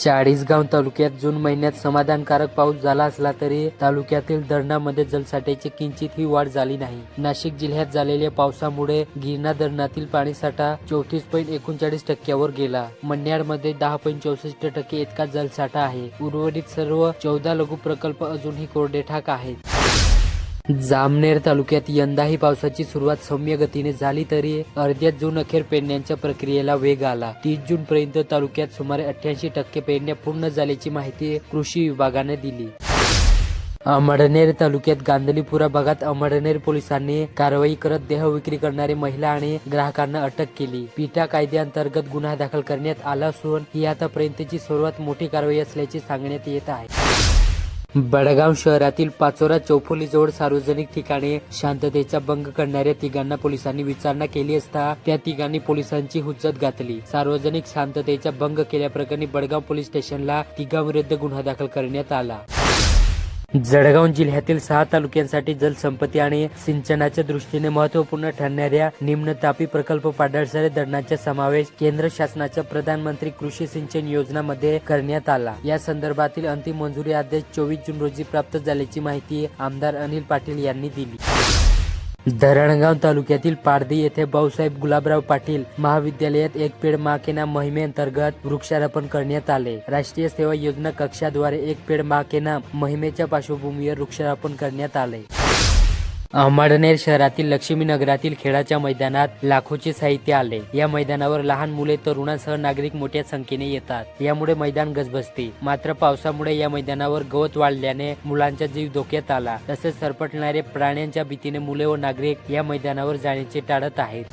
चाळीसगाव तालुक्यात जून महिन्यात समाधानकारक पाऊस झाला असला तरी तालुक्यातील धरणांमध्ये जलसाठ्याची किंचितही वाढ झाली नाही। नाशिक जिल्ह्यात झालेल्या पावसामुळे गिरणा धरणातील पाणीसाठा 34.39% गेला। मन्याडमध्ये 10.64% इतका जलसाठा आहे। उर्वरित सर्व 14 लघु प्रकल्प अजूनही कोरडेठाक आहेत। जामनेर तालुक्यात यंदाही पावसाची सुरुवात सौम्य गतीने झाली तरी अर्ध्या जून अखेर पेरण्यांच्या प्रक्रियेला वेग आला। 30 जून पर्यंत तालुक्यात सुमारे 88% पेरण्या पूर्ण झाल्याची माहिती कृषी विभागाने दिली। अमळनेर तालुक्यात गांधलीपुरा भागात अमळनेर पोलिसांनी कारवाई करत देह विक्री करणारे महिला आणि ग्राहकांना अटक केली। पिटा कायद्याअंतर्गत गुन्हा दाखल करण्यात आला असून ही आतापर्यंतची सर्वात मोठी कारवाई असल्याचे सांगण्यात येत आहे। बडगाव शहरातील पाचोरा चौफुलीजवळ सार्वजनिक ठिकाणी शांततेचा भंग करणाऱ्या तिघांना पोलिसांनी विचारणा केली असता त्या तिघांनी पोलिसांची हुज्जत घातली। सार्वजनिक शांततेचा भंग केल्याप्रकरणी बडगाव पोलीस स्टेशनला तिघांविरुद्ध गुन्हा दाखल करण्यात आला। जळगाव जिल्ह्यातील 6 तालुक्यांसाठी जलसंपत्ती आणि सिंचनाच्या दृष्टीने महत्त्वपूर्ण ठरणाऱ्या निम्नतापी प्रकल्प पाडळसरे धरणाचा समावेश केंद्र शासनाच्या प्रधानमंत्री कृषी सिंचन योजनामध्ये करण्यात आला। या संदर्भातील अंतिम मंजुरी आदेश 24 जून रोजी प्राप्त झाल्याची माहिती आमदार अनिल पाटील यांनी दिली। धरणगाव तालुक्यातील पारधी येथे भाऊसाहेब गुलाबराव पाटील महाविद्यालयात एक पेड माँ के नाम मोहिमेअंतर्गत वृक्षारोपण करण्यात आले। राष्ट्रीय सेवा योजना कक्षाद्वारे एक पेड माँ के नाम मोहिमेच्या पार्श्वभूमीवर वृक्षारोपण करण्यात आले। अमळनेर शहरातील लक्ष्मीनगरातील खेळाच्या मैदानात लाखोचे साहित्य आले। या मैदानावर लहान मुले तरुणांसह नागरिक मोठ्या संख्येने येतात। यामुळे मैदान गजबजते। मात्र पावसामुळे या मैदानावर गवत वाढल्याने मुलांचा जीव धोक्यात आला। तसेच सरपटणाऱ्या प्राण्यांच्या भीतीने मुले व नागरिक या मैदानावर जाण्याचे टाळत आहेत।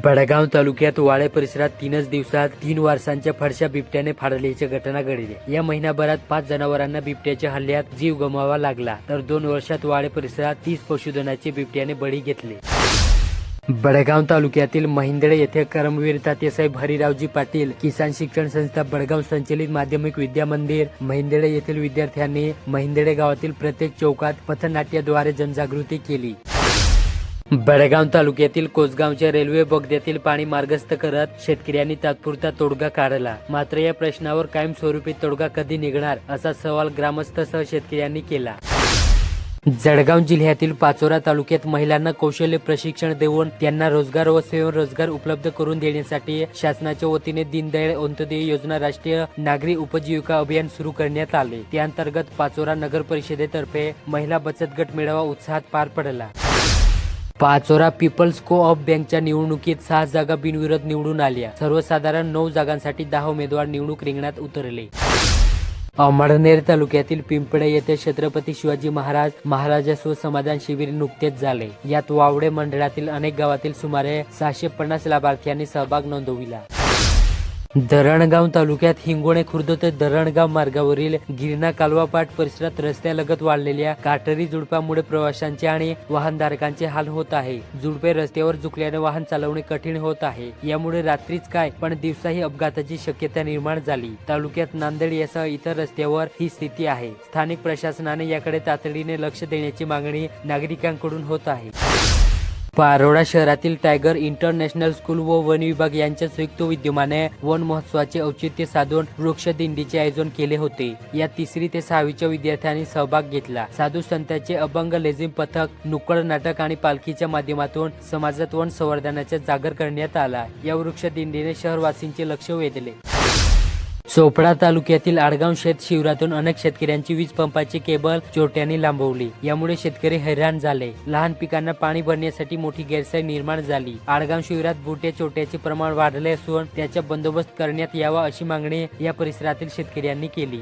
बडगाव तालुक्यात वाळे परिसरात 3च दिवसात 3 वारसांच्या फडशा बिबट्याने फाडल्याच्या घटना घडल्या। या महिनाभरात 5 जनावरांना बिबट्याच्या हल्ल्यात जीव गमवावा लागला तर 2 वर्षात वाळे परिसरात 30 पशुधनाचे बिबट्याने बळी घेतले। बडगाव तालुक्यातील महिंदळे येथे कर्मवीर तात्यासाहेब हरिरावजी पाटील किसान शिक्षण संस्था बडगाव संचलित माध्यमिक विद्या मंदिर महिंदळे येथील विद्यार्थ्यांनी महिंदळे गावातील प्रत्येक चौकात पथनाट्याद्वारे जनजागृती केली। बडगाव तालुक्यातील कोसगावच्या रेल्वे बोगद्यातील पाणी मार्गस्थ करत शेतकऱ्यांनी तात्पुरता तोडगा काढला। मात्र या प्रश्नावर कायमस्वरूपी तोडगा कधी निघणार असा सवाल ग्रामस्थसह शेतकऱ्यांनी केला। जळगाव जिल्ह्यातील पाचोरा तालुक्यात महिलांना कौशल्य प्रशिक्षण देऊन त्यांना रोजगार व स्वयंरोजगार उपलब्ध करून देण्यासाठी शासनाच्या वतीने दीनदयाळ अंत्योदय योजना राष्ट्रीय नागरी उपजीविका अभियान सुरू करण्यात आले। त्याअंतर्गत पाचोरा नगर परिषदेतर्फे महिला बचत गट मेळावा उत्साहात पार पडला। पाचोरा पीपल्स को-ऑप बँकच्या निवडणुकीत 6 जागा बिनविरोध निवडून आल्या। सर्वसाधारण 9 जागांसाठी 10 उमेदवार निवडणूक रिंगणात उतरले। अमळनेर तालुक्यातील पिंपळे येथे छत्रपती शिवाजी महाराजांसह समाधान शिबिर नुकतेच झाले। यात वावडे मंडळातील अनेक गावातील सुमारे 650 लाभार्थ्यांनी सहभाग नोंदविला। धरणगाव तालुक्यात हिंगोणे खुर्द ते धरणगाव मार्गावरील गिरणा कालवापाट परिसरात रस्त्यालगत वाढलेल्या काटेरी झुडपामुळे प्रवाशांचे आणि वाहनधारकांचे हाल होत आहे। झुडपे रस्त्यावर झुकल्याने वाहन चालवणे कठीण होत आहे। यामुळे रात्रीच काय पण दिवसाही अपघाताची शक्यता निर्माण झाली। तालुक्यात नांदेड यासह इतर रस्त्यावर ही स्थिती आहे। स्थानिक प्रशासनाने याकडे तातडीने लक्ष देण्याची मागणी नागरिकांकडून होत आहे। पारोळा शहरातील टायगर इंटरनॅशनल स्कूल व वन विभाग यांच्या संयुक्त विद्यमाने वन महोत्सवाचे औचित्य साधून वृक्ष दिंडीचे आयोजन केले होते। यात 3री ते 6वीच्या विद्यार्थ्यांनी सहभाग घेतला। साधू संतांचे अभंग, लेझिम पथक, नुक्कड नाटक आणि पालखीच्या माध्यमातून समाजात वन संवर्धनाचा जागर करण्यात आला। या वृक्ष दिंडीने शहरवासींचे लक्ष वेधले। चोपडा तालुक्यातील आडगाव शेत शिवारातून अनेक शेतकऱ्यांची वीज पंपाची केबल चोरट्यांनी लांबवली। यामुळे शेतकरी हैराण झाले। लहान पिकांना पाणी भरण्यासाठी मोठी गैरसोय निर्माण झाली। आडगाव शिवारात बुरट्या चोरट्याचे प्रमाण वाढले असून त्याचा बंदोबस्त करण्यात यावा अशी मागणी या परिसरातील शेतकऱ्यांनी केली।